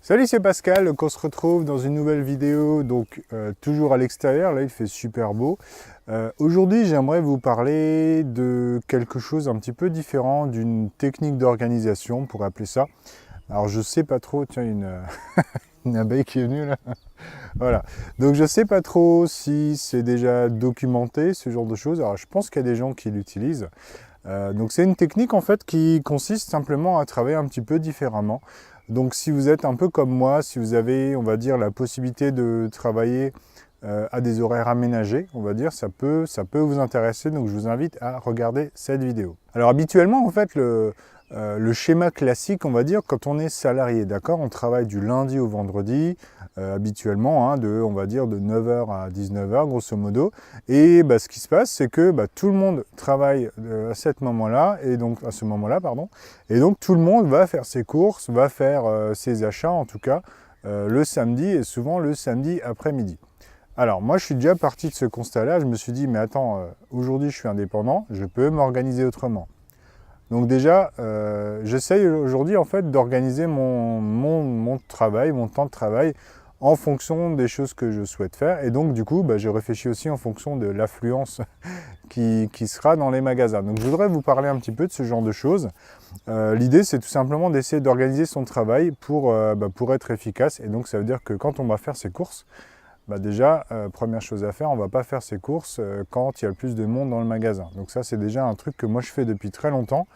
Salut, c'est Pascal, donc on se retrouve dans une nouvelle vidéo, donc toujours à l'extérieur, là il fait super beau. Aujourd'hui j'aimerais vous parler de quelque chose un petit peu différent, d'une technique d'organisation, pour appeler ça. Alors je sais pas trop, tiens une abeille qui est venue là. Voilà, donc je sais pas trop si c'est déjà documenté ce genre de choses, alors je pense qu'il y a des gens qui l'utilisent. Donc c'est une technique en fait qui consiste simplement à travailler un petit peu différemment. Donc si vous êtes un peu comme moi, si vous avez, on va dire, la possibilité de travailler à des horaires aménagés, on va dire, ça peut vous intéresser. Donc je vous invite à regarder cette vidéo. Alors habituellement, en fait, le schéma classique, on va dire, quand on est salarié, d'accord, on travaille du lundi au vendredi, habituellement, hein, on va dire de 9h à 19h, grosso modo. Et ce qui se passe, c'est que tout le monde travaille à ce moment-là, pardon, et donc tout le monde va faire ses courses, va faire ses achats, en tout cas, le samedi, et souvent le samedi après-midi. Alors moi je suis déjà parti de ce constat-là, je me suis dit mais attends, aujourd'hui je suis indépendant, je peux m'organiser autrement. Donc déjà, j'essaye aujourd'hui en fait d'organiser mon travail, mon temps de travail en fonction des choses que je souhaite faire. Et donc du coup, je réfléchis aussi en fonction de l'affluence qui sera dans les magasins. Donc je voudrais vous parler un petit peu de ce genre de choses. L'idée c'est tout simplement d'essayer d'organiser son travail pour être efficace. Et donc ça veut dire que quand on va faire ses courses, déjà, première chose à faire, on ne va pas faire ses courses quand il y a le plus de monde dans le magasin. Donc ça, c'est déjà un truc que moi je fais depuis très longtemps.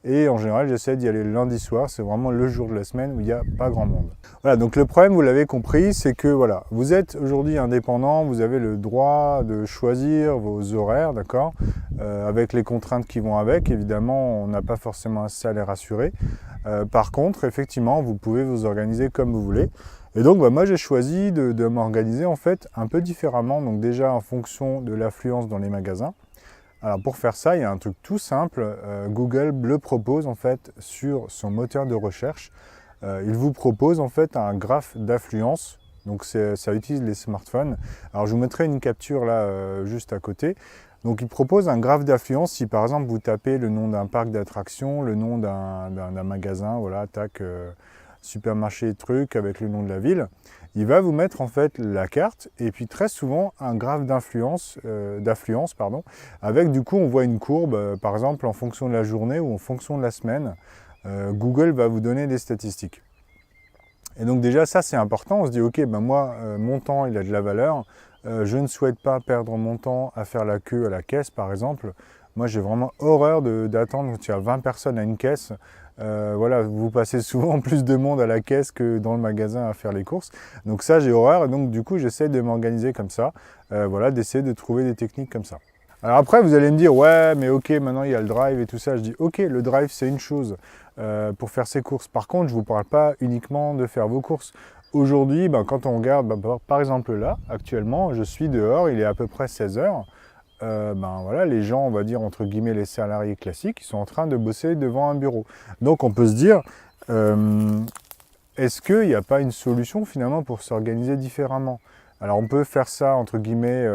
Et en général, j'essaie d'y aller le lundi soir. C'est vraiment le jour de la semaine où il n'y a pas grand monde. Voilà, donc le problème, vous l'avez compris, c'est que voilà, vous êtes aujourd'hui indépendant, vous avez le droit de choisir vos horaires, d'accord, avec les contraintes qui vont avec. Évidemment, on n'a pas forcément un salaire assuré. Par contre, effectivement, vous pouvez vous organiser comme vous voulez. Et donc moi j'ai choisi de m'organiser en fait un peu différemment, donc déjà en fonction de l'affluence dans les magasins. Alors pour faire ça, il y a un truc tout simple, Google le propose en fait sur son moteur de recherche. Il vous propose en fait un graphe d'affluence, donc ça utilise les smartphones. Alors je vous mettrai une capture là juste à côté. Donc il propose un graphe d'affluence si par exemple vous tapez le nom d'un parc d'attractions, le nom d'un magasin, voilà, tac, supermarché truc avec le nom de la ville, il va vous mettre en fait la carte et puis très souvent un graphe d'affluence, avec du coup on voit une courbe, par exemple en fonction de la journée ou en fonction de la semaine, Google va vous donner des statistiques. Et donc déjà ça c'est important, on se dit ok moi mon temps il a de la valeur, je ne souhaite pas perdre mon temps à faire la queue à la caisse par exemple. Moi j'ai vraiment horreur d'attendre quand il y a 20 personnes à une caisse. Voilà, vous passez souvent plus de monde à la caisse que dans le magasin à faire les courses. Donc ça j'ai horreur et donc du coup j'essaie de m'organiser comme ça, voilà, d'essayer de trouver des techniques comme ça. Alors après vous allez me dire ouais mais ok maintenant il y a le drive et tout ça. Je dis ok le drive c'est une chose pour faire ses courses. Par contre je ne vous parle pas uniquement de faire vos courses. Aujourd'hui quand on regarde par exemple là actuellement je suis dehors, il est à peu près 16h. Voilà, les gens, on va dire entre guillemets les salariés classiques, ils sont en train de bosser devant un bureau. Donc on peut se dire, est-ce qu'il n'y a pas une solution finalement pour s'organiser différemment? Alors on peut faire ça entre guillemets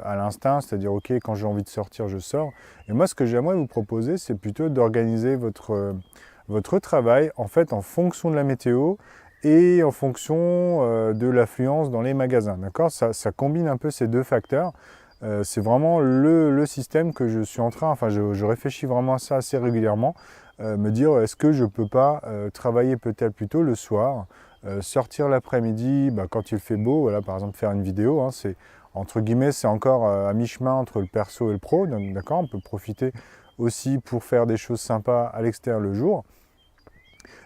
à l'instinct, c'est-à-dire ok quand j'ai envie de sortir je sors. Et moi ce que j'aimerais vous proposer c'est plutôt d'organiser votre travail en fait en fonction de la météo et en fonction de l'affluence dans les magasins. D'accord, ça combine un peu ces deux facteurs. C'est vraiment le système que je suis en train, enfin je réfléchis vraiment à ça assez régulièrement, me dire est-ce que je ne peux pas travailler peut-être plutôt le soir, sortir l'après-midi quand il fait beau, voilà, par exemple faire une vidéo, hein, c'est entre guillemets c'est encore à mi-chemin entre le perso et le pro, d'accord, on peut profiter aussi pour faire des choses sympas à l'extérieur le jour.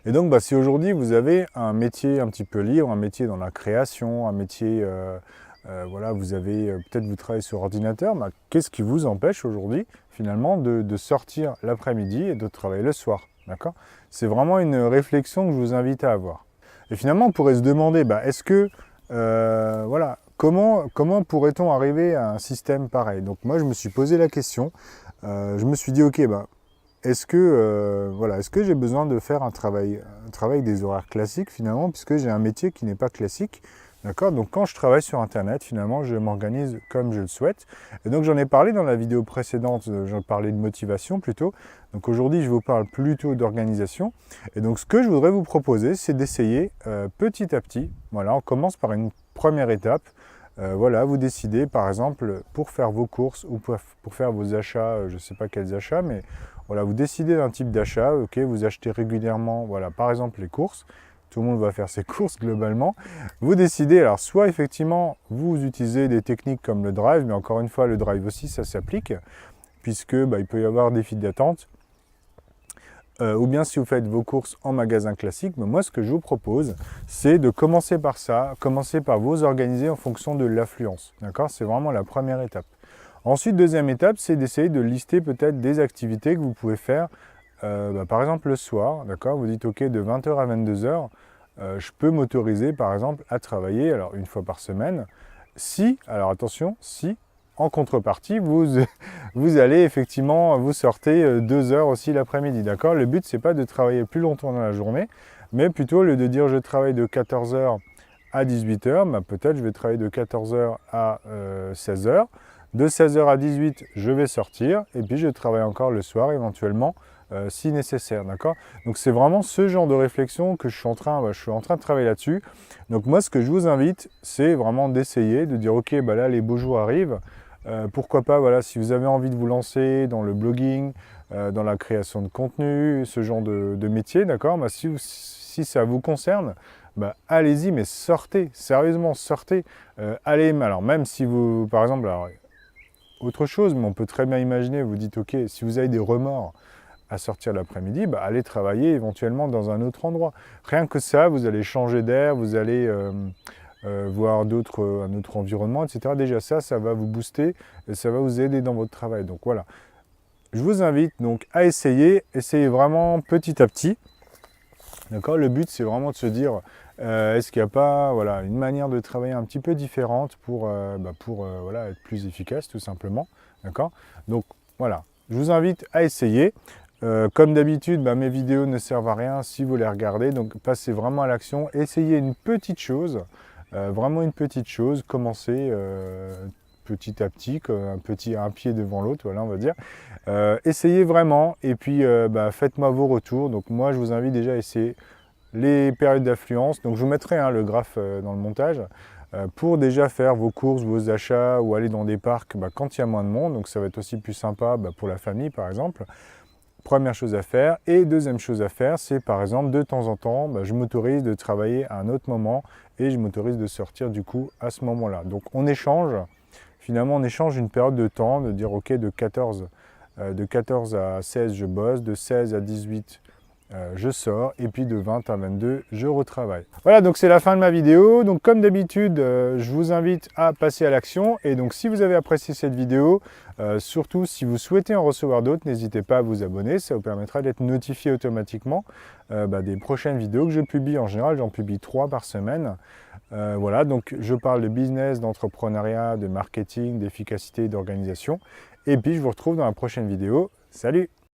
Et donc si aujourd'hui vous avez un métier un petit peu libre, un métier dans la création, un métier voilà, peut-être vous travaillez sur ordinateur, qu'est-ce qui vous empêche aujourd'hui finalement de sortir l'après-midi et de travailler le soir, d'accord? C'est vraiment une réflexion que je vous invite à avoir. Et finalement, on pourrait se demander, est-ce que, voilà, comment pourrait-on arriver à un système pareil? Donc moi, je me suis posé la question, je me suis dit, ok, est-ce que j'ai besoin de faire un travail des horaires classiques finalement, puisque j'ai un métier qui n'est pas classique? D'accord? Donc quand je travaille sur Internet, finalement, je m'organise comme je le souhaite. Et donc j'en ai parlé dans la vidéo précédente, j'en parlais de motivation plutôt. Donc aujourd'hui, je vous parle plutôt d'organisation. Et donc ce que je voudrais vous proposer, c'est d'essayer petit à petit. Voilà, on commence par une première étape. Voilà, vous décidez par exemple pour faire vos courses ou pour faire vos achats, je ne sais pas quels achats, mais voilà, vous décidez d'un type d'achat, ok, vous achetez régulièrement, voilà, par exemple les courses. Tout le monde va faire ses courses globalement. Vous décidez, alors soit effectivement vous utilisez des techniques comme le drive, mais encore une fois le drive aussi ça s'applique, puisque il peut y avoir des files d'attente. Ou bien si vous faites vos courses en magasin classique, moi ce que je vous propose, c'est de commencer par ça, commencer par vous organiser en fonction de l'affluence. D'accord? C'est vraiment la première étape. Ensuite, deuxième étape, c'est d'essayer de lister peut-être des activités que vous pouvez faire, par exemple le soir. D'accord? Vous dites ok, de 20h à 22h, je peux m'autoriser par exemple à travailler, alors une fois par semaine, si, alors attention, si en contrepartie, vous allez effectivement, vous sortez 2 heures aussi l'après-midi, d'accord? Le but, c'est pas de travailler plus longtemps dans la journée, mais plutôt, au lieu de dire je travaille de 14h à 18h, peut-être je vais travailler de 14h à 16h. De 16h à 18h, je vais sortir, et puis je travaille encore le soir éventuellement, si nécessaire, d'accord? Donc c'est vraiment ce genre de réflexion que je suis en train de travailler là-dessus. Donc moi, ce que je vous invite, c'est vraiment d'essayer, de dire ok, là les beaux jours arrivent. Pourquoi pas, voilà, si vous avez envie de vous lancer dans le blogging, dans la création de contenu, ce genre de métier, d'accord, si ça vous concerne, allez-y, mais sortez, sérieusement, sortez. Allez, alors même si vous, par exemple, alors, autre chose, mais on peut très bien imaginer, vous dites, ok, si vous avez des remords à sortir l'après-midi, allez travailler éventuellement dans un autre endroit. Rien que ça, vous allez changer d'air, vous allez voir un autre environnement, etc. Déjà ça va vous booster et ça va vous aider dans votre travail. Donc voilà, je vous invite donc à essayer vraiment petit à petit. D'accord? Le but, c'est vraiment de se dire, est-ce qu'il n'y a pas une manière de travailler un petit peu différente pour être plus efficace, tout simplement. D'accord? Donc voilà, je vous invite à essayer. Comme d'habitude, mes vidéos ne servent à rien si vous les regardez, donc passez vraiment à l'action, essayez une petite chose, vraiment une petite chose, commencez petit à petit, un pied devant l'autre, voilà, on va dire. Essayez vraiment, et puis faites-moi vos retours. Donc moi, je vous invite déjà à essayer les périodes d'affluence. Donc je vous mettrai le graphe dans le montage, pour déjà faire vos courses, vos achats, ou aller dans des parcs quand il y a moins de monde, donc ça va être aussi plus sympa pour la famille par exemple. Première chose à faire. Et deuxième chose à faire, c'est par exemple de temps en temps, je m'autorise de travailler à un autre moment et je m'autorise de sortir du coup à ce moment-là. Donc on échange, finalement on échange une période de temps, de dire ok, de 14 à 16 je bosse, de 16 à 18 je sors, et puis de 20 à 22 je retravaille. Voilà, donc c'est la fin de ma vidéo. Donc comme d'habitude, je vous invite à passer à l'action. Et donc si vous avez apprécié cette vidéo, surtout si vous souhaitez en recevoir d'autres, n'hésitez pas à vous abonner, ça vous permettra d'être notifié automatiquement des prochaines vidéos que je publie. En général, j'en publie 3 par semaine. Voilà, donc je parle de business, d'entrepreneuriat, de marketing, d'efficacité et d'organisation. Et puis je vous retrouve dans la prochaine vidéo. Salut!